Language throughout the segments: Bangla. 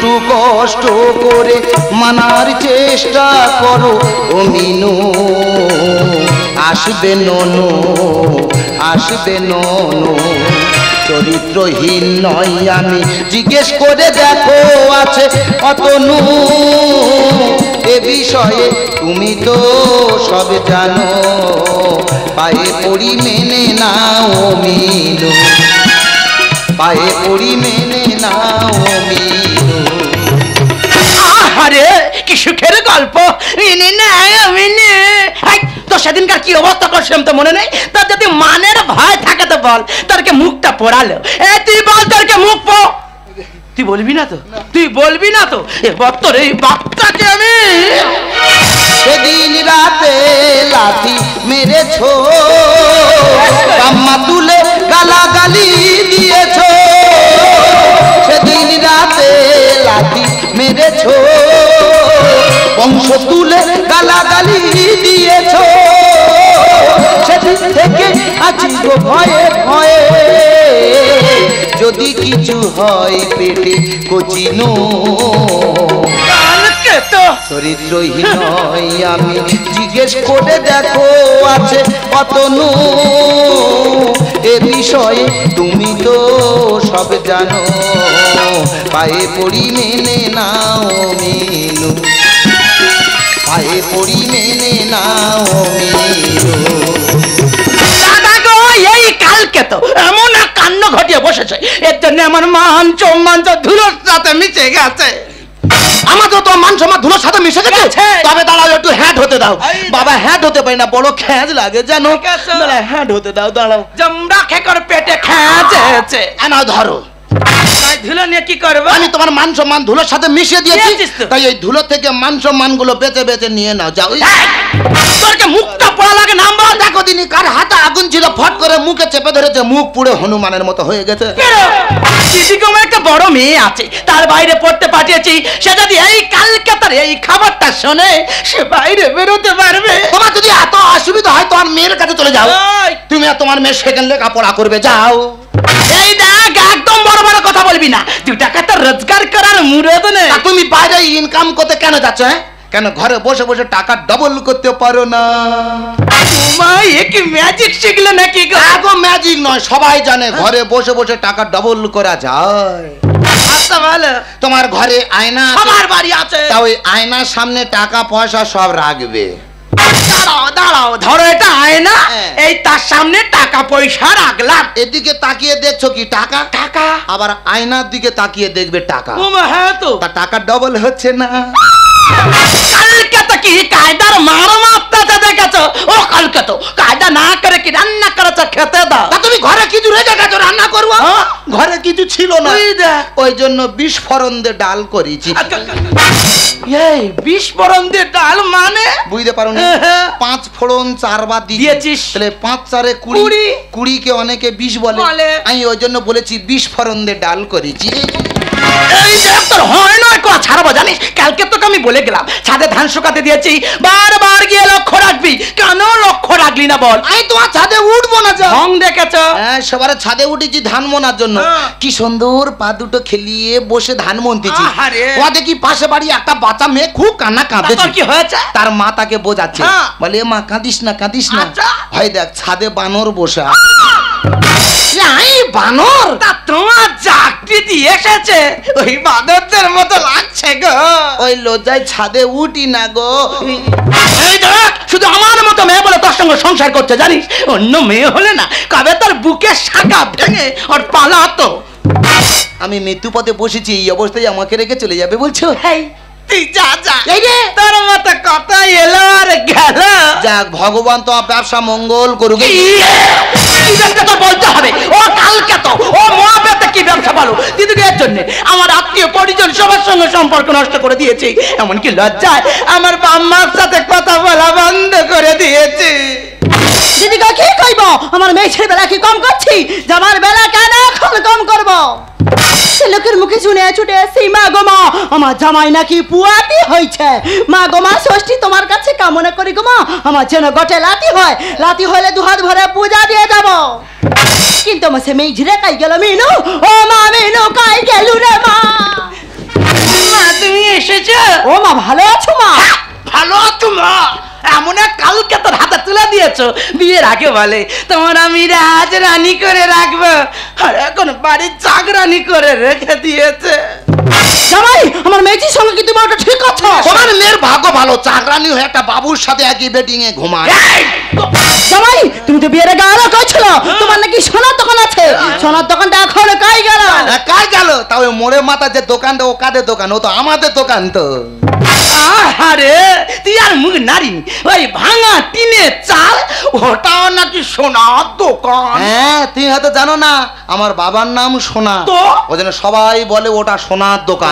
একটু কষ্ট করে মানার চেষ্টা করো ও মিনু, আসবে ননু, আসবে ননু। চরিত্রহীন নয় আমি, জিজ্ঞেস করে দেখো আছে অতনু। এ বিষয়ে তুমি তো সব জানো, পায়ে পড়ি মেনে নাও মিনু, পায়ে পড়ি মেনে নাও মিনু। আরে কি সুখের গল্প। তো সেদিনকার কি অবস্থা করছিলাম তো মনে নেই? তার যদি মানের ভয় থাকে তো বল, তোরকে মুখটা পড়ালো। তুই বল, তোরকে মুখ পো। তুই বলবি না তো? তুই বলবি না তো? এবার তোর এই বাচ্চাকে আমি সেদিন রাতে লাথি মেরেছো, কাম্মা তুলে গালাগালি দিয়েছো। সেদিন রাতে লাথি মেরেছো, বংশ তুলে গালাগালি দিয়েছো। সেদিন থেকে আছি গো ভয়ে ভয়ে, যদি কিছু হয় পেটে কচিনো। চরিত্রহীন নয় আমি, জিজ্ঞেস করে দেখো আছে অতনু। এ বিষয়ে তুমি তো সব জানো, পায়ে পড়ি মেনে নাও মিনু, পায়ে পড়ি মেনে নাও মিনু। দাদা গো, এই কালকে তো এমন এক কাণ্ড ঘটিয়ে বসেছে, এর জন্য আমার মান সম্মান তো ধুলোর সাথে মিশে গেছে। আমাদের তো মান সম্মান ধুলোর সাথে মিশে গেছে। তবে দাঁড়াও, একটু হ্যাট হতে দাও। বাবা হ্যাট হতে পারি না, বড় খ্যাজ লাগে জানো। হ্যাট হতে দাও, দাঁড়াও। জমরা খেকর পেটে খেয়েছে। না ধরো, ধুলো নিয়ে কি করবো? আমি তোমার মান সম্মান ধুলোর সাথে মিশিয়ে দিয়েছি, তাই এই ধুলো থেকে মান সম্মান গুলো বেঁচে বেঁচে নিয়ে নাও, যাও। তোরকে মুখটা পড়া লাগে নাম বল। দেখো দিনই কার হাতে আগুন ছিল, ফট করে মুখে চেপে ধরেছে, মুখ পুড়ে হনুমানের মতো হয়ে গেছে। দিদিকে আমার একটা বড় মেয়ে আছে, তার বাইরে পড়তে পাঠিয়েছি। সে যদি এই কালকে তার এই খাবারটা শোনে, সে বাইরে বেরোতে পারবে। তোমার যদি এত অসুবিধা হয় তোমার মেয়ের কাছে চলে যাও, তুমি আর তোমার মেয়ে সেখানে লেখাপড়া করবে, যাও। এই দেখ, একদম বড় বড় কথা বলবি না। 2 টাকা তো রোজগার করার মুরদ নেই। তুমি বাইরে ইনকাম করতে কেন যাচ্ছ? কেন ঘরে বসে বসে টাকা ডবল করতে পারো না? কি ম্যাজিক শিখলে নাকি? এত ম্যাজিক নয়, সবাই জানে ঘরে বসে বসে টাকা ডবল করা যায়। আচ্ছা ভালো, তোমার ঘরে আয়না আমার বাড়ি আছে, তা ওই আয়নার সামনে টাকা পয়সা সব রাখবে। দাঁড়াও দাঁড়াও, ধরো এটা আয়না, এই তার সামনে টাকা পয়সা রাখলাম। এদিকে তাকিয়ে দেখছো কি টাকা? টাকা। আবার আয়নার দিকে তাকিয়ে দেখবে টাকা। হ্যাঁ তো, তা টাকা ডবল হচ্ছে না। কালকে তো কি কায়দার মার মাপতে দেখেছো? ও কালকে তো কায়দা না করে কি রান্না করেছো, খেতে দাও। তা তুমি ঘরে কিছু রেখে গেছো, রান্না করবো? ঘরে কিছু ছিল না, ওই জন্য বিস্ফোরণ দিয়ে ডাল করেছি। এই বিস্ফোরণ দিয়ে ডাল মানে বুঝতে পারো না? 5 ফোড়ন 4 বার দিয়েছিস, তাহলে 5 4 20, 20 কে অনেকে 20 বলে। আমি ওই জন্য বলেছি বিস্ফোরণ দিয়ে ডাল করেছি। এই যে তোর হয় নয় কোয়া ছাড়বো জানিস? কালকে তোকে আমি বলে গেলাম ছাদে ধান শুকাতে দিয়েছি, বারবার গিয়ে লক্ষ্য রাখবি। কেন লক্ষ্য রাখলি না বল? আমি তোমার ছাদে উঠবো না। ঢং দেখেছ? হ্যাঁ, সবার ছাদে উঠেছি ধান মোনার জন্য। কি সুন্দর পা দুটো খেলিয়ে বসে ধান মনতেছি। ও দেখি পাশে বাড়ি একটা বাচ্চা মেয়ে খুব কান্না কাঁদছে। কি হয়েছে? তার মা তাকে বোঝাচ্ছে, বলে মা কাঁদিস না কাঁদিস না। হয় দেখ ছাদে বানর বসা। বানর? তা তোমার চাকরি এসেছে, ওই বাদরদের মতো লাগছে গো। ওই লজ্জায় ছাদে উঠি না গো। এই দেখ, শুধু আমার মতো মেয়ে বলে তোর সঙ্গে সংসার করতে জানিস? অন্য মেয়ে হলে না কবে তোর বুকের শাখা ভেঙে ওর পালাতো। আমি মৃত্যু পথে বসেছি, এই অবস্থায় আমাকে রেখে চলে যাবে বলছো? তুই যা যা, তোর মতো কথা এলো আর গেল। যাক, ভগবান তো ব্যবসা মঙ্গল করুক। তো বলতে হবে, ও কালকে তো ও মহাবেতে কি ব্যবসা বলো দিদিকে, এর জন্য আমার আত্মীয় পরিজন সবার সঙ্গে সম্পর্ক নষ্ট করে দিয়েছে। এমনকি লজ্জায় আমার বাম্মার সাথে কথা বলা বন্ধ করে দিয়েছে। দিদিকে কি কইব? আমার মেয়ের বেলা কি কম করছি? জামার বেলা কেন এখন কম করব? লোকের মুখে শুনে ছুটে এসেছি, মা গো মা, আমার জামাই নাকি পুয়াতি হয়েছে। মা গো মা, ষষ্ঠী তোমার কাছে কামনা করি গো মা, আমার যেন গটে লাতি হয়। লাতি হলে 2 হাত ভরে পূজা দিয়ে যাব। কিন্তু আমার সে মেয়ে ঝিরে কাই গেল। মিনু, ও মা মিনু, কাই গেলু রে মা? ভালো আছো মা? ভালো আছো মা? এমন এক কালকে তোর হাতে তুলে দিয়েছো, বিয়ের আগে বলে তোমার আমি রাজ রানী করে রাখবো, আর এখন বাড়ির চাকরানি করে রেখে দিয়েছে। জামাই, আমার মেয়েটির সঙ্গে কি তুমি ওটা ঠিক আছো? তোমার মেয়ের ভাগ্য ভালো, চাকরানি হয়ে একটা বাবুর সাথে একই বেডিং এ ঘুমায়। জামাই, তুমি তো বিয়ের আগে আরো কইছিল তোমার নাকি সোনার দোকান আছে। সোনার দোকানটা এখন কাই গেল? কাজ গেল? তাও মোড়ে মাথা যে দোকানটা, ও কাদের দোকান? ও তো আমাদের দোকান তো। আরে তুই আর মুখ নারী, ওই ভাঙা টিনের চাল ওটাও নাকি সোনার দোকান। হ্যাঁ, তুমি হয়তো জানো না, আমার বাবার নাম সোনা, তো ওই জন্য সবাই বলে ওটা সোনার দোকান।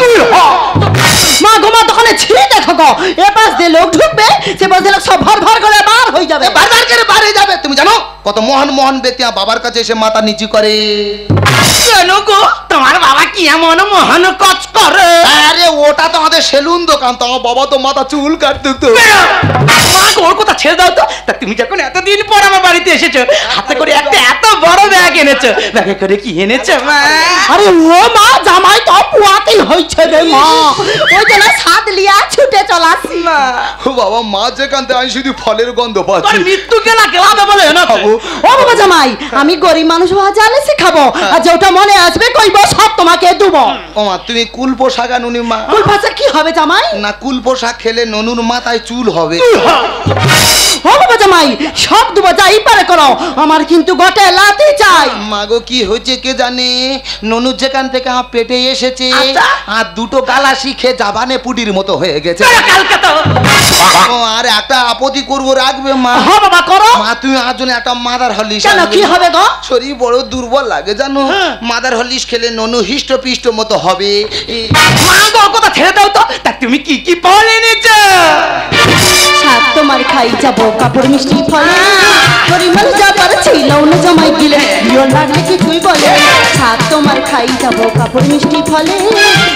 মা গো, মা দোকানে ছিঁড়ে দেখো গো, এ পাশ দিয়ে লোক ঢুকবে, সে পাশ দিয়ে লোক সব ভর ভর করে বার হয়ে যাবে। বারবার করে বার হয়ে যাবে। তুমি জানো কত মহান মহান ব্যক্তি আমার বাবার কাছে এসে মাথা নিচু করে? কেন গো, তোমার বাবা কি এমন মহান কাজ করে? আরে ওটা তো আমাদের সেলুন দোকান, তো আমার বাবা তো মাথা চুল কাটতো তো। মা গো, ওর কথা ছেড়ে দাও তো। তা তুমি যখন এতদিন পর আমার বাড়িতে এসেছো, হাতে করে একটা এত বড় ব্যাগ এনেছো, ব্যাগে করে কি এনেছো মা? আরে ও মা, জামাই তো পুয়াতেই হইছে রে মা, ওই জন্য সাদ লিয়া ছুটে চলাছি। মা ও বাবা, মা যেখান থেকে আমি শুধু ফলের গন্ধ তোর পাচ্ছি। মৃত্যু কেনা কেলাবে বলে না বাবু, ও বাবা জামাই, আমি গরিব মানুষ হওয়া জানে শিখাবো, আর যেটা মনে আসবে কইব সব তোমাকে দেবো। ও মা, তুমি কুলপো শাক আনুনি মা? কুল ভাষা কি হবে জামাই? না, কুলপো শাক খেলে ননুর মাথায় চুল হবে। ও বাবা জামাই, সব দেবো, যাই পারে করো, আমার কিন্তু গটে লাতি চাই। মাগো কি হয়েছে কে জানে, ননুর যেখান থেকে আমার পেটে এসেছে, আচ্ছা। আর দুটো গালা শিখে জাবানে পুডির মতো হয়ে গেছে। কালকে তো ও, আর একটা আপত্তি করবো, রাখবে মা? হ বাবা করো। মা, তুমি আজ জন্য একটা মাদার হলিস কেন, কি হবে গো? শরীর বড় দুর্বল লাগে জানো, মাদার হলিস খেলে ননু হিষ্ট পিষ্ট মতো হবে। মা গো, ওর কথা ছেড়ে দাও তো। তা তুমি কি কি ফল এনেছো? সাত তোমার খাই যাবো কাপড় মিষ্টি ফলে, পরিমল যা পারছি লৌন জামাই গিলে, বিয়ে লাগলে কিছুই বলে। সাত তোমার খাই যাবো কাপড় মিষ্টি ফলে,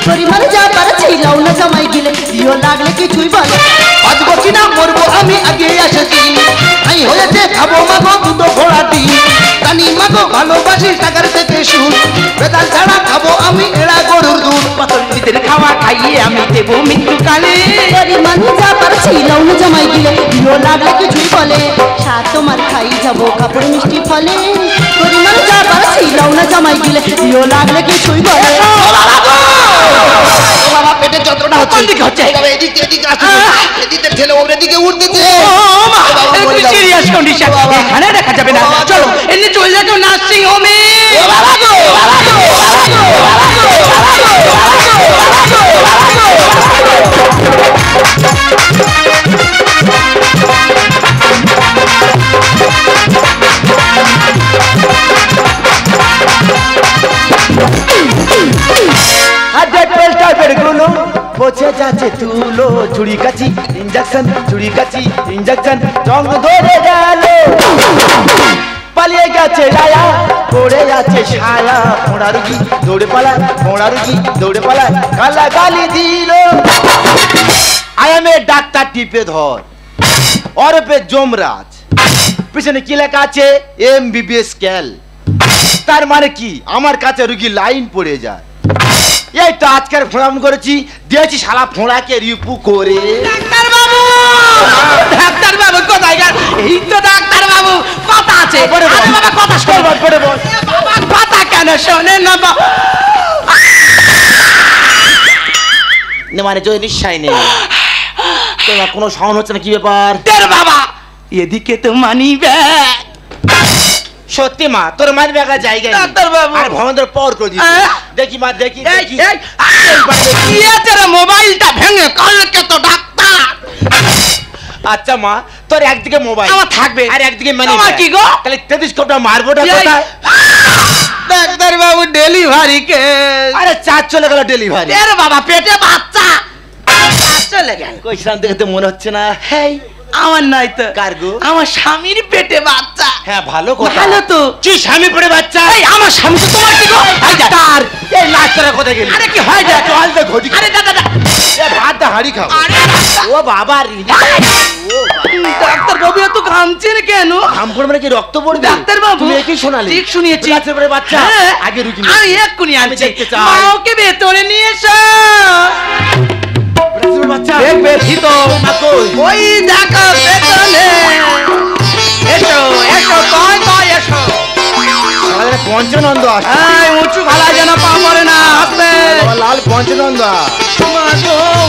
পরিমল যা পারছি লৌন জামাই গিলে, বিয়ে লাগলে কিছুই বলে। আজ বসি না মরবো আমি আগে এসেছি, আমি হয়েছে খাবো মাগো দুটো ঘোড়া ডিম, জানি মাগো ভালোবাসি টাকার থেকে সুদ, বেতাল ছাড়া খাবো আমি এড়া গরুর দুধ। পতঞ্জলিদের খাওয়া খাইয়ে আমি দেবো মৃত্যুকালে। পরিমল যা পারছি লৌন জামাই গিলে, বিয়ে লাগলে কিছুই বলে। সাত তোমার খাই যাবো কাপড় মিষ্টি ফলে, পরিমল যা পারছি লৌন জামাই গিলে, বিয়ে লাগলে কিছুই বলে। ও বাবা, পেটে যন্ত্রণা হচ্ছে। কোন দিকে হচ্ছে? ও বাবা, এদিকে এদিকে আসছে, এদিকে ঠেলে ওর এদিকে উঠতেছে। সিরিয়াস কন্ডিশন, এখানে দেখা যাবে না। চলো এমনি চলে যাও নার্সিং হোমে। পচে যাচ্ছে তুলো, ছুরি কাচি ইঞ্জেকশন, ছুরি কাচি ইঞ্জেকশন, রং ধরে গেল, পালিয়ে গেছে লায়া, পড়ে যাচ্ছে ছায়া, ঘোড়া রুগী দৌড়ে পালায়, ঘোড়া রুগী দৌড়ে পালায়, গালা গালি দিল। আয়ামে ডাক্তার টিপে ধর, ওরফে যমরাজ, পিছনে কি লেখা আছে MBBS ক্যাল, তার মানে কি আমার কাছে রুগী লাইন পড়ে যায়। এই তো আজকের ফোন করেছি, দিয়েছি শালা ফোঁড়াকে রিপু করে। ডাক্তার বাবু, ডাক্তার বাবু কোথায় গেল? এই তো ডাক্তার বাবু, কথা আছে। বলে বল। আরে বাবা, কথা শোন। বল, বলে বল। বাবা, কথা কেন শোনে না? মানে যদি নিশ্চয় নেই, তোমার কোনো সাউন্ড হচ্ছে না, কি ব্যাপার? তোর বাবা এদিকে তো মানি ব্যাগ। সত্যি মা, তোর মানি ব্যাগের জায়গা নেই। ডাক্তার বাবু। আর ভবনের পর করে দিই। দেখি মা, দেখি দেখি। মোবাইলটা ভেঙে কালকে তো ডাক্তার। আচ্ছা মা, তোর একদিকে মোবাইল আমার থাকবে, আর একদিকে মানি তোমার কি গো? তাহলে 33 কোটা মারবোটা কোথায়? ডাক্তার বাবু ডেলিভারি কে? আরে চার চলে গেল ডেলিভারি। এর বাবা পেটে বাচ্চা, চলে গেল। কই সেখান দেখে তো মনে হচ্ছে না। হেই, আমার নয় তো। কার গো? আমার স্বামীর পেটে বাচ্চা। হ্যাঁ, ভালো কথা। ভালো তো। কি স্বামী পড়ে বাচ্চা? এই আমার স্বামী তো, তোমার কি গো? ডাক্তার, এই নাচ করা কোথায় গেলি? আরে কি হয় যা? চল দে ঘটি। আরে দাদা, এ ভাত দা হাড়ি খাও। আরে ডাক্তার। ও বাবা রে। ডাক্তার বাবু এত ঘামছেন কেন? হামপুর মানে কি রক্ত পড়বে? ডাক্তার বাবু, তুমি একই শোনালে। ঠিক শুনিয়েছি। গাছের পরে বাচ্চা। হ্যাঁ, আগে রুগী আমি এক্ষুনি আনছি। দেখতে চাই। মা, ওকে ভেতরে নিয়ে এসো। বাচ্চা দেখবে ভিতর ওই দেখো পেছনে এসো এসো কয় কয় এসো পঞ্চনন্দ আসছে এই উঁচু খালা যেন পা পড়ে না আসবে লাল পঞ্চনন্দ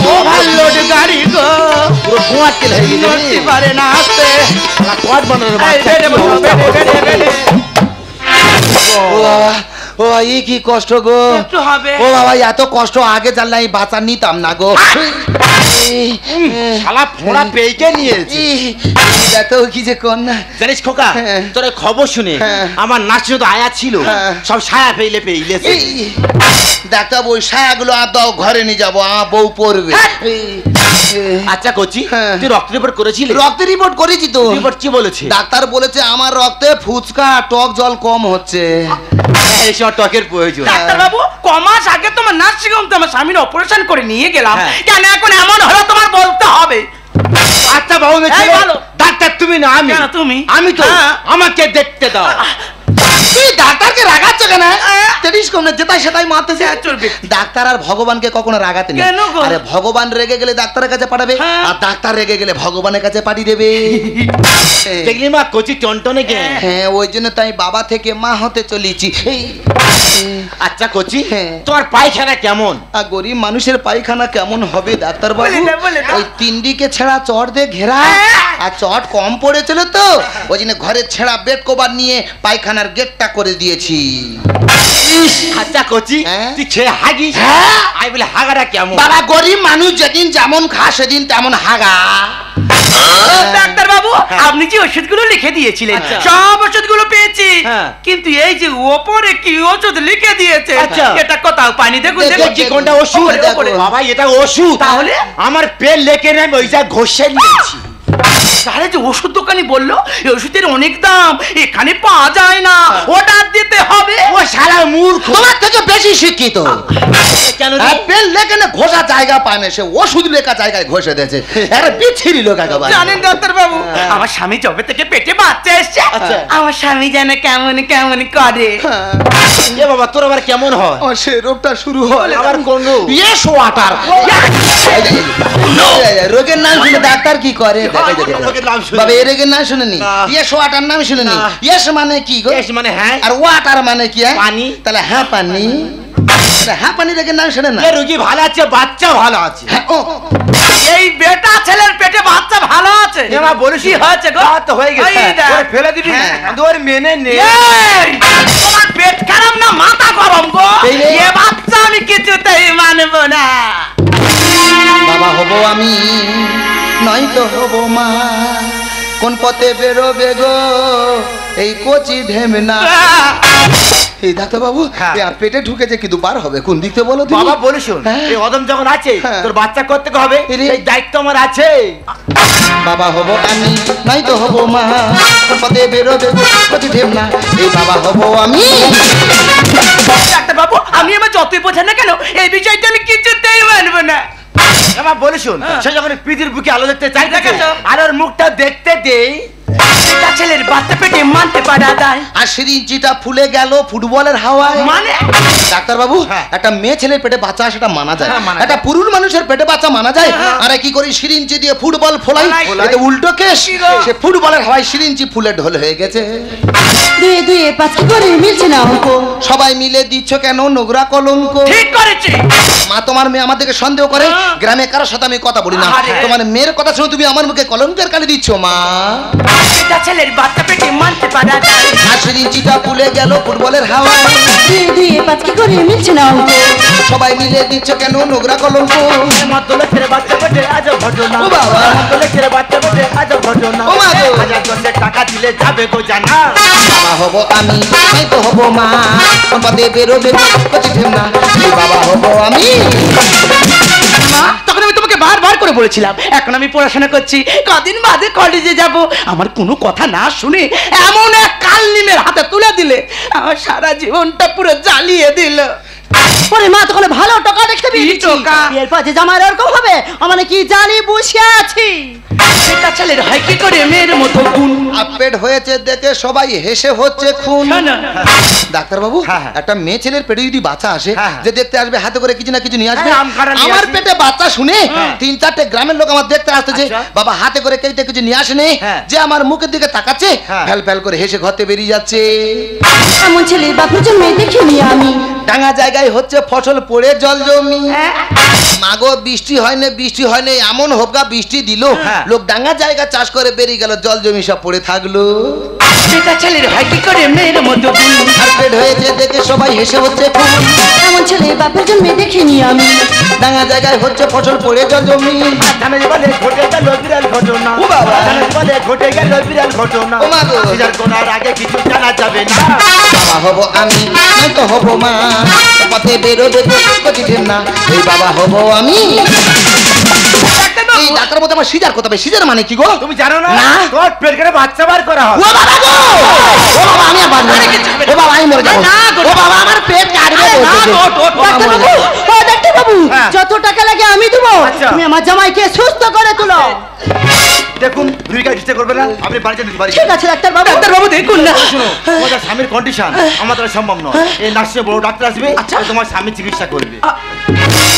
ও ভাল্লোড গাড়ি গো পুরো ধোঁয়ার তেল হয়ে গেছে নড়তে পারে না আসবে কট বানানোর এই বেডে বসো বেডে বেডে ও বাবা ও এই কি কষ্ট গো একটু হবে ও বাবা এত কষ্ট আগে জানলে আমি বাঁচা নিতাম না গো শালা ফোড়া পেইকে নিয়েছি দেখো কি যে কোন না জানিস খোকা হ্যাঁ। তোর এই খবর শুনে হ্যাঁ। আমার নাচে তো আয়া ছিল হ্যাঁ। সব সায়া পেইলে পেইলেছে ডাক্তার বই সায়াগুলো আর দাও ঘরে নিয়ে যাবো আমার বউ পড়বে আচ্ছা কোচি হ্যাঁ। তুই রক্ত রিপোর্ট করেছিলি রক্তের রিপোর্ট করেছি তো রিপোর্ট কি বলেছে ডাক্তার বলেছে আমার রক্তে ফুচকা টক জল কম হচ্ছে এই সময় টকের প্রয়োজন ডাক্তার বাবু কমাস আগে তোমার নার্সিং হোম তোমার স্বামীর অপারেশন করে নিয়ে গেলাম হ্যাঁ। কেন এখন এমন হলো তোমার বলতে হবে আচ্ছা বাবু এই ভালো। ডাক্তার তুমি না আমি কেন তুমি? আমি তো হ্যাঁ। আমাকে দেখতে দাও তুই ডাক্তারকে রাগাচ্ছ কেন জানিস কম না যেটাই সেটাই মারতেছে হ্যাঁ, চলবে। ডাক্তার আর ভগবানকে কখনো রাগাতে নেই কেন গো? আরে ভগবান রেগে গেলে ডাক্তারের কাছে পাঠাবে হ্যাঁ। আর ডাক্তার রেগে গেলে ভগবানের কাছে পাঠিয়ে দেবে দেখলি মা কোচি টনটনে গে হ্যাঁ ওই জন্য তাই বাবা থেকে মা হতে চলেছি এই আচ্ছা কোচি হ্যাঁ। তোমার পায়খানা কেমন আর গরিব মানুষের পায়খানা কেমন হবে ডাক্তার বাবু বলে না, বলে না। ওই তিনডিকে ছেঁড়া চট দিয়ে ঘেরা আর চট কম পড়েছিল তো ওই জন্য ঘরের ছেঁড়া বেড কভার নিয়ে পায়খানার গেটটা করে দিয়েছি আচ্ছা কোচি হ্যাঁ? তুই খেয়ে হাগিস হ্যাঁ। আই বলে হাগাটা কেমন বাবা গরিব মানুষ যেদিন যেমন খা সেদিন তেমন হাগা ডাক্তার বাবু আপনি যে ওষুধগুলো লিখে দিয়েছিলেন আচ্ছা। সব ওষুধগুলো পেয়েছি হ্যাঁ। কিন্তু এই যে ওপরে কি ওষুধ লিখে দিয়েছে আচ্ছা। এটা কোথাও পানি দেখুন দেখো, দেখুন। কি কোনটা ওষুধ ওপরে, দেখো। ওপরে। বাবা এটা ওষুধ তাহলে? আমার পেট লেকে নেই ওই যা ঘষে নিয়েছি তাহলে যে ওষুধ দোকানি বললো এই ওষুধের অনেক দাম এখানে পাওয়া যায় না অর্ডার দিতে হবে ও শালা মূর্খ তোমার থেকে বেশি শিক্ষিত কেন রে? অ্যাপেল লেখে না ঘষা জায়গা পায় না সে ওষুধ লেখা জায়গায় ঘষে দিয়েছে একটা বিচ্ছিরি লোক একেবারে জানেন ডাক্তার বাবু আমার স্বামী যবে থেকে পেটে বাচ্চা এসছে আচ্ছা। আমার স্বামী যেন কেমন কেমন করে এ বাবা তোর আবার কেমন হয় ও সে রোগটা শুরু হয় আবার কোন রোগ? ইয়েস ওয়াটার রোগের নাম শুনে ডাক্তার কি করে রোগের নাম শুনে। বাবা এই রোগের নাম শুনেনি না। ইয়েস ওয়াটার নাম শুনেনি না। ইয়েস মানে কি গো Yes মানে হ্যাঁ আর ওয়াটার মানে কি হ্যাঁ? পানি। তাহলে হ্যাঁ পানি আরে হ্যাঁ পানি রোগের নাম শুনে না এ রোগী ভালো আছে বাচ্চা ভালো আছে হ্যাঁ, ও, এই বেটা ছেলের পেটে বাচ্চা ভালো আছে এ মা বলিস কি হয়েছে গো তো হয়ে গেছে এই দেখ। ওরে ফেলে দিবি হ্যাঁ। তোর মেনে নে এই, তোমার পেট খারাপ না মাথা গরম গো এই রে। এ বাচ্চা আমি কিছুতেই মানবো না বাবা হব আমি নয়তো হব মা কোন পথে বেরোবে গো এই কচি ঢেমনা এই ডাক্তার বাবু হ্যাঁ। পেটে ঢুকেছে কিন্তু বার হবে কোন দিকতে বলো তুমি? বাবা বলিস শোন, হ্যাঁ। এই অদম যখন আছে হ্যাঁ। তোর বাচ্চা করতে হবে এরে। এই দায়িত্ব আমার আছে বাবা হব আমি নয়তো হব মা কোন পথে বেরোবে গো কচি ঢেমনা এই বাবা হব আমি ডাক্তার বাবু আমি আমার যতই বোঝেন না কেন এই বিষয়টা আমি কিছুতেই মানবো না আমার বলিস শোন, হ্যাঁ। সে যখন পৃথিবীর বুকে আলো দেখতে চাই দেখেছো? আর ওর মুখটা দেখতে দেই এটা ছেলের বাচ্চা পেটে মানতে পারা যায় আর সিরিঞ্জিটা ফুলে গেল ফুটবলের হাওয়ায় মানে ডাক্তার বাবু হ্যাঁ। একটা মেয়ে ছেলের পেটে বাচ্চা সেটা মানা যায় হ্যাঁ, মানা একটা পুরুষ মানুষের পেটে বাচ্চা মানা যায় হ্যাঁ। আরে কি করি সিরিঞ্জি দিয়ে ফুটবল ফোলাই ফোলাই। এটা উল্টো কেস কি গো? সে ফুটবলের হাওয়ায় সিরিঞ্জি ফুলে ঢোল হয়ে গেছে দুয়ে দুয়ে পাঁচ কি করে মিলছে না অঙ্ক সবাই মিলে দিচ্ছ কেন নোংরা কলঙ্ক ঠিক করেছি মা তোমার মেয়ে আমাদেরকে সন্দেহ করে হ্যাঁ। গ্রামে কারোর সাথে আমি কথা বলি না আরে। তোমার মেয়ের কথা শুনে তুমি আমার মুখে কলঙ্কের কালি দিচ্ছ মা এটা ছেলের বাচ্চা পেটে মানতে পারা যায় আর সিরিঞ্জিটা ফুলে গেল ফুটবলের হাওয়ায় দুয়ে দুয়ে পাঁচ কি করে মিলছে না অঙ্ক সবাই মিলে দিচ্ছ কেন নোংরা কলঙ্ক মাতলে ছেড়ে বাচ্চা পেটে আজ ঘটনা ও বাবা। মাতলে ছেড়ে বাচ্চা পেটে আজ ঘটনা ও মা গো। 1000 টাকা দিলে যাবে গো জানা বাবা হব আমি হয়তো হব মা কোন পথে বেরোবে কচি ঢেমনা এই বাবা হব আমি মা তখন আমি তোমাকে বারবার করে বলেছিলাম এখন আমি পড়াশোনা করছি কদিন বাদে কলেজে যাব আমার কোনো কথা না শুনে এমন এক কাল নিমের হাতে তুলে দিলে আমার সারা জীবনটা পুরো জ্বালিয়ে দিল পরে মা তখন ভালো টাকা দেখে কি দিয়েছি টাকা? এরপর যে জামাই ওরকম হবে আমার কি জানি বসে আছি সেটা ছেলের হয় কি করে মেয়ের মতো গুণ? আপডেট হয়েছে দেখে সবাই হেসে হচ্ছে খুন। না না ডাক্তার বাবু, হ্যাঁ, হ্যাঁ। একটা মেয়ে ছেলের পেটে যদি বাচ্চা আসে, হ্যাঁ, হ্যাঁ। যে দেখতে আসবে হাতে করে কিছু না কিছু নিয়ে আসবে। হ্যাঁ, আম কাঁঠাল নিয়ে আমার আসবে। পেটে বাচ্চা শুনে 3-4টে গ্রামের লোক আমার দেখতে আসতেছে, আচ্ছা। বাবা হাতে করে কেটে কিছু নিয়ে আসেনি, হ্যাঁ। যে আমার মুখের দিকে তাকাচ্ছে, হ্যাঁ। ফ্যাল ফ্যাল করে হেসে ঘরতে বেরিয়ে যাচ্ছে। এমন ছেলে বাপুর জন্য দেখিনি আমি। ডাঙা জায়গায় হচ্ছে ফসল পড়ে জল জমি, মাগো বৃষ্টি হয় না বৃষ্টি হয় না, এমন হোপগা বৃষ্টি দিল, হ্যাঁ। লোক ডাঙা জায়গা চাষ করে বেরিয়ে গেল, জল জমি সব পড়ে থাকলো। সেটা ছেলের হয় কি করে মেয়ের মতো গুণ? আর পেট হয়েছে দেখে সবাই হেসে হচ্ছে খুন। এমন ছেলে বাপুর জন্য দেখিনি আমি। ডাঙা জায়গায় হচ্ছে ফসল পড়ে জল জমি। ধানের বলে ঘটে গেল বিরাল ঘটনা। ও বাবা। ধানের বলে ঘটে গেল বিরাল ঘটনা। ও মা গো। সিজার করার আগে কিছু জানা যাবে না। বাবা হব আমি, নয়তো হব মা, পথে বেরোবে কঠিন না, এই বাবা হব আমি। এই ডাক্তার মধ্যে আমার সিজার কথা, সিজার মানে কি গো? তুমি জানো না না। তোর পেট করে বাচ্চা বার করা ও হয়। বাবা গো, ও বাবা আমি আর বাঁচবো না। ও বাবা আমি মরে যাবো। না গো। ও বাবা আমার পেট কাটবে বলতেছে। বাবা মরে যাবো। ডাক্তার বাবু, হ্যাঁ। যত টাকা লাগে আমি দেবো, আচ্ছা। তুমি আমার জামাইকে সুস্থ করে তুলো। দেখুন রুইকা ডিস্টার্ব করবে না, আপনি বাড়িতে দিতে পারি। ঠিক আছে ডাক্তার বাবু। ডাক্তার বাবু দেখুন না, শুনো, তোমাদের স্বামীর কন্ডিশন আমার দ্বারা সম্ভব নয়। এই নার্সে বড় ডাক্তার আসবে, আর তোমার স্বামী চিকিৎসা করবে।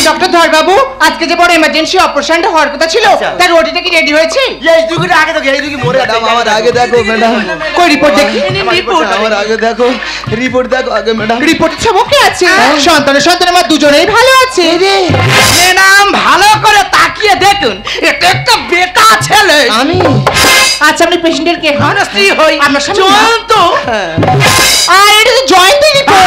ডক্টর ধর বাবু, আজকে যে বড় এমার্জেন্সি অপারেশনটা হওয়ার কথা ছিল, আচ্ছা। তার ওটিটা কি রেডি হয়েছে? এই দুগুলো আগে দেখো, এই দুগুলো মরে ম্যাডাম আমার আগে দেখো ম্যাডাম, কই রিপোর্ট দেখি। আমার আগে দেখো, রিপোর্ট দেখো আগে ম্যাডাম। রিপোর্ট চমকে আছে, সন্তানের মা দুজনেই ভালো আছে। ম্যাডাম ভালো করে তাকিয়ে দেখুন, এটা একটা বেটা ছেলে। আমি আচ্ছা আপনি পেশেন্টের কে হন? আমার স্ত্রী হই। আপনার স্বামী না? জয়ন্ত। আর এটা তো জয়ন্তী রিপোর্ট।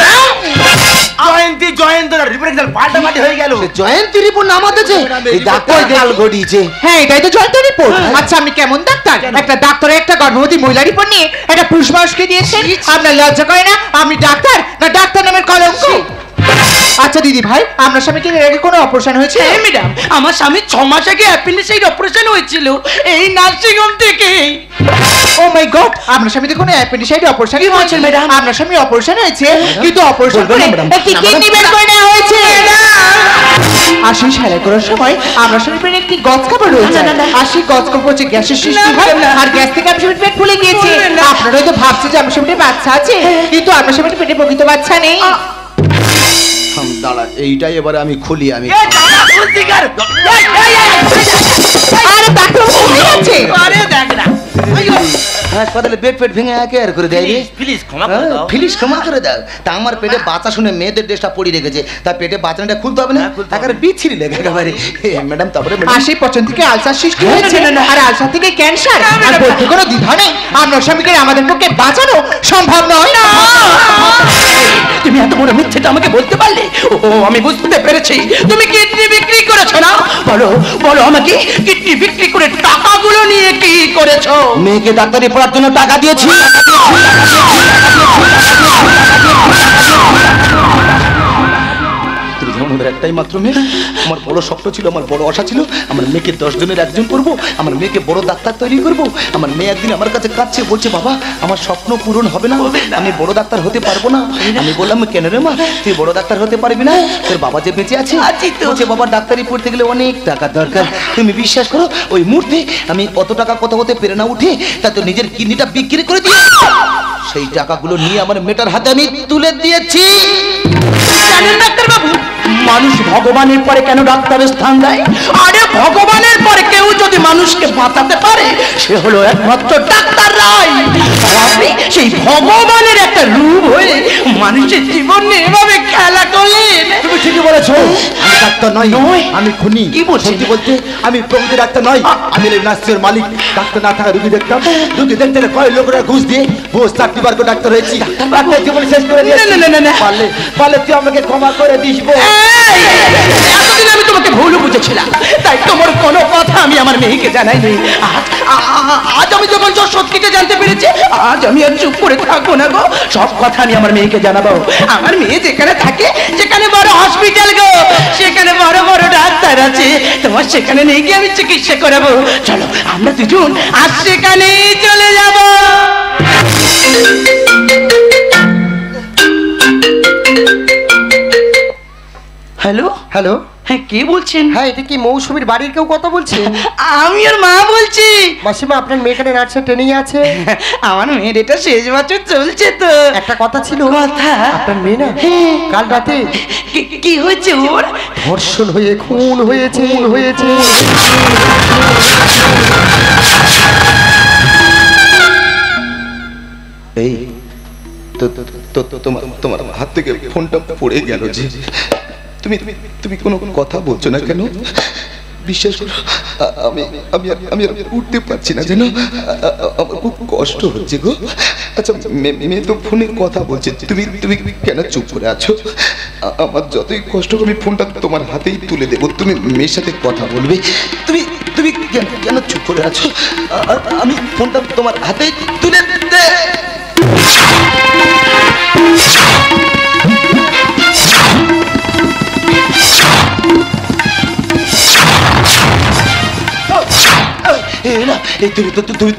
জয়ন্ত রিপোর্ট পাল্টাপাল্টি হয়ে গেল। জয়ন্তী রিপোর্ট নামা দিয়েছে, এই ডাক্তার গাল গড়িয়েছে। হ্যাঁ এটাই তো জয়ন্তী রিপোর্ট। আচ্ছা আপনি কেমন ডাক্তার? একটা ডাক্তারের একটা গর্ভবতী মহিলা রিপোর্ট নিয়ে একটা পুরুষ মানুষকে দিয়েছেন, আপনার লজ্জা করে না? আপনি ডাক্তার না ডাক্তার নামের কলঙ্ক? আচ্ছা দিদি ভাই, আপনার স্বামীকে এর আগে কোনো অপারেশন হয়েছে? হ্যাঁ ম্যাডাম, আমার স্বামী 6 মাস আগে অ্যাপেন্ডিসাইড অপারেশন হয়েছিল এই নার্সিং হোম থেকে। ও মাই গড, আপনার স্বামী কোনো অ্যাপেন্ডিসাইড অপারেশন কি বলছেন ম্যাডাম? আপনার স্বামী অপারেশন হয়েছে, কিন্তু অপারেশন বলবেন করে না, ম্যাডাম। একটি কিডনি বের করে নেওয়া হয়েছে। আশি সেলাই করার সময় আপনার স্বামী পেটে একটি গজ কাপড় রয়েছে, আর সেই গজ কাপড় হচ্ছে গ্যাসের সৃষ্টি হয়, আর গ্যাস থেকে আপনার স্বামীর পেট ফুলে গিয়েছে। আপনারা হয়তো ভাবছে যে আপনার স্বামীর বাচ্চা আছে, কিন্তু আপনার স্বামীর পেটে প্রকৃত বাচ্চা নেই। দাঁড়া, এইটাই এবারে আমি খুলি। আমি আরে ডাক্তার কি হচ্ছে? আরে দেখ না, হাসপাতালে বেড পেট ভেঙে একে আর করে দেয় রে। প্লিজ ক্ষমা করে দাও। ফিলিস ক্ষমা করে দাও। তা আমার পেটে বাচ্চা শুনে মেয়েদের ড্রেসটা পরিয়ে রেখেছে, তার পেটে বাচ্চাটা খুলতে হবে না, তাকে বিচ্ছিরি লেগে একেবারে। ম্যাডাম তারপরে আর সেই পছন্দ থেকে আলসার সৃষ্টি হয়েছে, আর আলসার থেকে ক্যান্সার, আর বলতে কোনো দ্বিধা নেই, আপনার স্বামীকে আমাদের পক্ষে বাঁচানো সম্ভব নয়। তুমি এত বড় মিথ্যেটা আমাকে বলতে পারলে? ও আমি বুঝতে পেরেছি, তুমি কিডনি বিক্রি করেছো না? বলো বলো আমাকে, কিডনি বিক্রি করে টাকাগুলো নিয়ে কি করেছো? মেয়েকে ডাক্তারি পড়ার জন্য টাকা দিয়েছি। একটাই মাত্র মেয়ে, আমার বড় স্বপ্ন ছিল, আমার বড় আশা ছিল, আমার মেয়েকে 10 জনের একজন করবো, আমার মেয়েকে বড় ডাক্তার তৈরি করবো। আমার মেয়ে একদিন আমার কাছে কাঁদছে, বলছে বাবা আমার স্বপ্ন পূরণ হবে না, আমি বড় ডাক্তার হতে পারবো না। আমি বললাম কেন রে মা, তুই বড় ডাক্তার হতে পারবি না? তোর বাবা যে বেঁচে আছে, বলছে বাবা ডাক্তারি পড়তে গেলে অনেক টাকা দরকার। তুমি বিশ্বাস করো, ওই মুহূর্তে আমি অত টাকা কত হতে পেরে না উঠে তা তো নিজের কিডনিটা বিক্রি করে দিয়ে সেই টাকাগুলো নিয়ে আমার মেয়েটার হাতে আমি তুলে দিয়েছি। জানেন ডাক্তার বাবু, মানুষ ভগবানের পরে কেন ডাক্তারের স্থান দেয়? আরে ভগবানের পরে কেউ যদি মানুষকে বাঁচাতে পারে, সে হলো একমাত্র ডাক্তার রাই। আর আপনি সেই ভগবানের একটা রূপ হয়ে মানুষের জীবন নিয়ে এভাবে খেলা করলেন। তুমি ঠিকই বলেছো, আমি ডাক্তার নই, আমি খুনি। কি বলছেন? সত্যি বলতে আমি প্রকৃত ডাক্তার নই, আমি নার্সের মালিক। ডাক্তার না থাকা রুগী দেখতাম, রুগী দেখতে কয় লোকেরা ঘুষ দিয়ে ঘুষ 4বার করে ডাক্তার হয়েছি। ডাক্তার জীবন শেষ করে দিয়েছি। না। পারলে পারলে তুই আমাকে ক্ষমা করে দিস। এই, এতদিন আমি তোমাকে ভুল বুঝেছিলাম, তাই তোমার কোনো কথা আমি আমার মেয়েকে জানাইনি। আজ আমি যখন সত্যিটা জানতে পেরেছি, আজ আমি আর চুপ করে থাকবো না গো, সব কথা আমি আমার মেয়েকে জানাবো। আমার মেয়ে যেখানে থাকে, যেখানে বড় হসপিটাল গো, সেখানে বড় বড় ডাক্তার আছে, তোমার সেখানে নিয়ে গিয়ে আমি চিকিৎসা করাবো। চলো আমরা দুজন আজ সেখানেই চলে যাবো। হ্যালো হ্যালো হ্যাঁ, কে বলছেন? হ্যাঁ, এটা কি মৌসুমীর বাড়ির কেউ কথা বলছে? আমি ওর মা বলছি। মাসিমা, আপনার মেয়েখানে নার্সের ট্রেনিং আছে? আমার মেয়ের এটা শেষ বছর চলছে তো। একটা কথা ছিল। কথা? আপনার মেয়ে না কাল রাতে কি হয়েছে ওর? ধর্ষণ হয়ে খুন হয়েছে। এই তোমার হাত থেকে ফোনটা পড়ে গেল যে, তুমি কোনো কথা বলছো না কেন? বিশ্বাস করো, আমি আর উঠতে পারছি না, যেন আমার খুব কষ্ট হচ্ছে গো। আচ্ছা, মেয়ে তো ফোনে কথা বলছে, তুমি কেন চুপ করে আছো? আমার যতই কষ্ট, আমি ফোনটা তোমার হাতেই তুলে দেবো, তুমি মেয়ের সাথে কথা বলবে। তুমি কেন চুপ করে আছো? আমি ফোনটা তোমার হাতেই তুলে দে।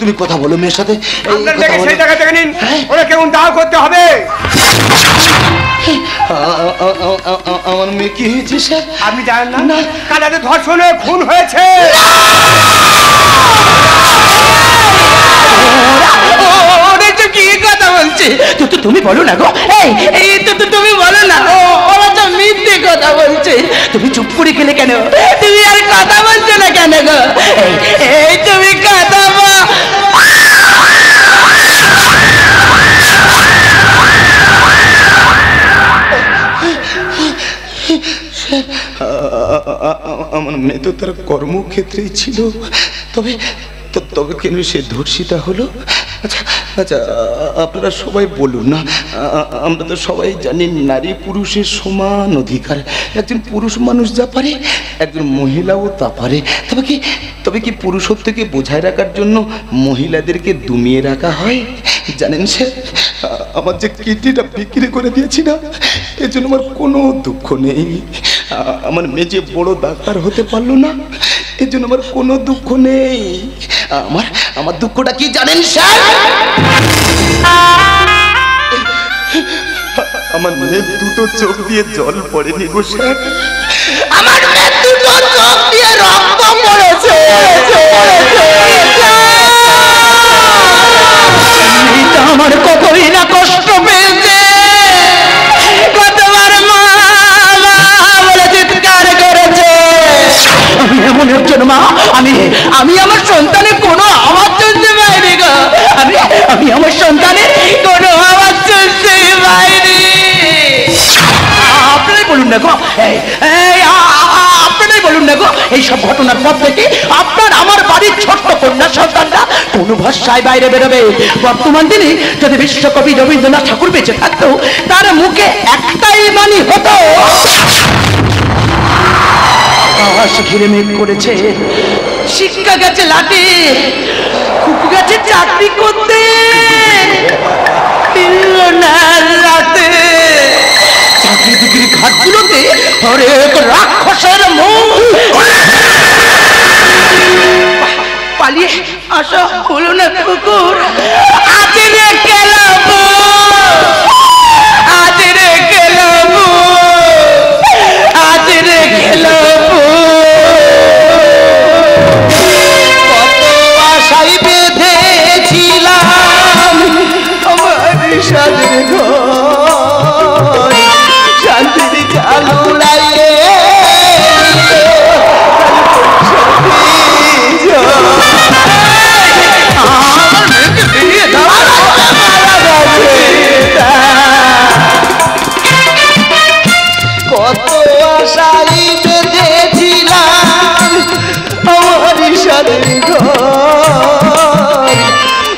তুমি কথা বলো মেয়ের সাথে। সেই জায়গা থেকে নিন, ওরা কেমন দাও করতে হবে। আমার মেয়ে কি হয়েছে স্যার? আপনি জানেন না কালাতে ধর্ষণে খুন হয়েছে। কি কথা বলছে? তুমি বলো না গো, এই তুমি বলো না, ওরা তো মিথ্যে কথা বলছে। তুমি চুপ করে গেলে কেন? তুমি আর কথা বলছো না কেন গো? এই তুমি কথা আমার মেয়ে তো তার কর্মক্ষেত্রেই ছিল, তবে কেন সে ধর্ষিতা হলো? আচ্ছা, আপনারা সবাই বলুন না, আমরা তো সবাই জানি নারী পুরুষের সমান অধিকার। একজন পুরুষ মানুষ যা পারে, একজন মহিলাও তা পারে। তবে কি পুরুষত্বকে বোঝায় রাখার জন্য মহিলাদেরকে দমিয়ে রাখা হয়? জানেন স্যার, আমার যে কিডনিটা বিক্রি করে দিয়েছি না, এর জন্য আমার কোনো দুঃখ নেই। আমার মেয়ে যে বড় ডাক্তার হতে পারলো না, এর জন্য আমার কোনো দুঃখ নেই। আমার দুঃখটা কি জানেন স্যার? আমার মেয়ের দুটো চোখ দিয়ে জল পড়েনি গো স্যার। আমার মেয়ের দুটো চোখ দিয়ে রক্ত পড়েছে। আমার কতই না কষ্ট পেয়েছে, কতবার মা বলে চিৎকার করেছে। আমি এমন একজন মা, আমি আমার সন্তানের কোনো আওয়াজ শুনতে পাইনি গো। আমি আমার সন্তানের কোনো আওয়াজ শুনতে পাইনি। আপনারাই বলুন না গো, আপনারাই বলুন না গো, এইসব ঘটনার পর থেকে আপনার আমার বাড়ির ছোট্ট কন্যা সন্তানরা কোন ভাষায় বাইরে বেরোবে? বর্তমান দিনে যদি বিশ্বকবি রবীন্দ্রনাথ ঠাকুর বেঁচে থাকতো, তার মুখে একটাই বাণী হতো, আকাশ ঘিরে মেঘ করেছে, শিক্ষা গেছে লাটে, কুকু গেছে চাকরি করতে, রাতে চাকরি বিক্রি ঘাটগুলোতে হরেক রাক্ষসের মুখ। পালিয়ে আসা হলো না কুকুর, আজ রে গেলাম, আজ রে গেলাম, আজ রে গেলাম। কত আশায় বেঁধেছিলাম আমার সাদের ঘর, শান্তির চালু উড়াইয়ে কত আশাই বেঁধেছিলাম আমার সাদের ঘর,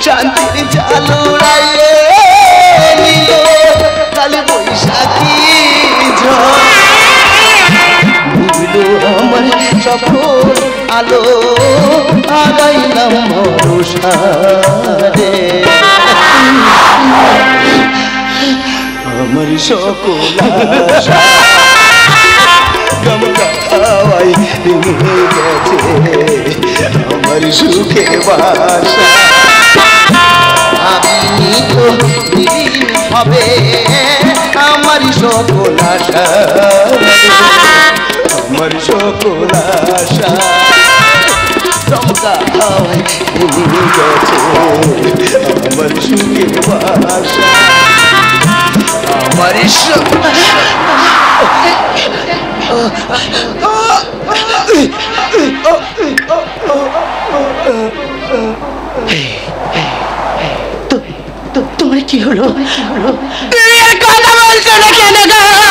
শান্তির চালু উড়াইয়ে নিল কাল বৈশাখী ঝড়। আমার সকল আলো আগাইলাম ভরসারে, আমার সকল আশা গামগাওয়াই ভেঙে গেছে, আমার সুখে বাসা আমি তো বিলীন হবে আমার সকল আশা, আমার সকল আশা চমকা হাওয়ায় ভেঙে গেছে আমার সুখের বাসা আমার তোমার কি হলো কথা বলছো না কেন গো